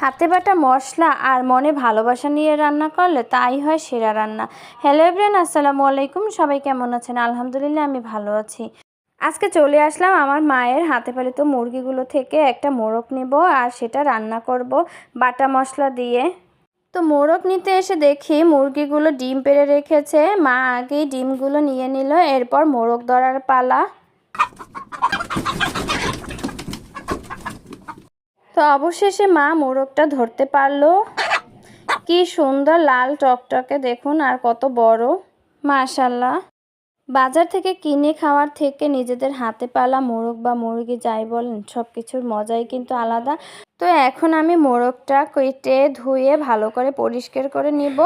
হাতে বাটা মশলা আর মনে ভালোবাসা নিয়ে রান্না করলে তাই হয় সেরা রান্না। হ্যালো এভরিওয়ান, আসসালামু আলাইকুম। সবাই কেমন আছেন? আলহামদুলিল্লাহ আমি ভালো আছি। আজকে চলে আসলাম আমার মায়ের হাতে পালিত মুরগিগুলো থেকে একটা মোরগ নিব আর সেটা রান্না করব বাটা মশলা দিয়ে। তো মোরগ নিতে এসে দেখি মুরগিগুলো ডিম পেড়ে রেখেছে। মা আগেই ডিমগুলো নিয়ে নিল, এরপর মোরগ ধরার পালা। তো অবশেষে মা মোরগটা ধরতে পারলো। কি সুন্দর লাল টকটকে দেখুন, আর কত বড়, মাশাআল্লাহ। বাজার থেকে কিনে খাওয়ার থেকে নিজেদের হাতে পালা মোরগ বা মুরগি যাই বলেন সব কিছুর মজাই কিন্তু আলাদা। তো এখন আমি মোরগটা কেটে ধুয়ে ভালো করে পরিষ্কার করে নিব।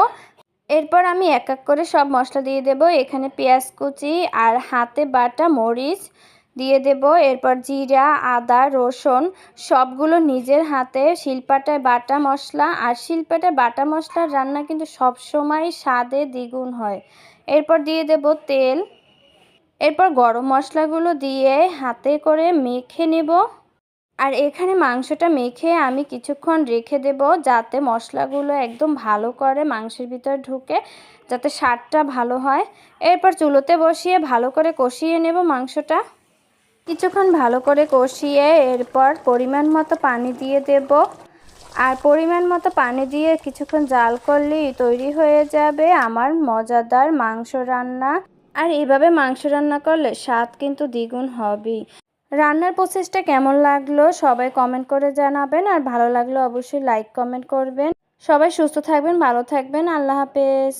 এরপর আমি এক এক করে সব মশলা দিয়ে দেব। এখানে পেঁয়াজ কুচি আর হাতে বাটা মরিচ দিয়ে দেব। এরপর জিরা, আদা, রসুন সবগুলো নিজের হাতে শিলপাটায় বাটা মশলা। আর শিলপাটায় বাটা মশলার রান্না কিন্তু সবসময় স্বাদে দ্বিগুণ হয়। এরপর দিয়ে দেব তেল। এরপর গরম মশলাগুলো দিয়ে হাতে করে মেখে নেব। আর এখানে মাংসটা মেখে আমি কিছুক্ষণ রেখে দেব, যাতে মশলাগুলো একদম ভালো করে মাংসের ভিতর ঢুকে, যাতে স্বাদটা ভালো হয়। এরপর চুলোতে বসিয়ে ভালো করে কষিয়ে নেব মাংসটা। কিছুক্ষণ ভালো করে কষিয়ে এরপর পরিমাণ মতো পানি দিয়ে দেব। আর পরিমাণ মতো পানি দিয়ে কিছুক্ষণ জাল করলেই তৈরি হয়ে যাবে আমার মজাদার মাংস রান্না। আর এইভাবে মাংস রান্না করলে স্বাদ কিন্তু দ্বিগুণ হবেই। রান্নার প্রসেসটা কেমন লাগলো সবাই কমেন্ট করে জানাবেন, আর ভালো লাগলে অবশ্যই লাইক কমেন্ট করবেন। সবাই সুস্থ থাকবেন, ভালো থাকবেন। আল্লাহ হাফেজ।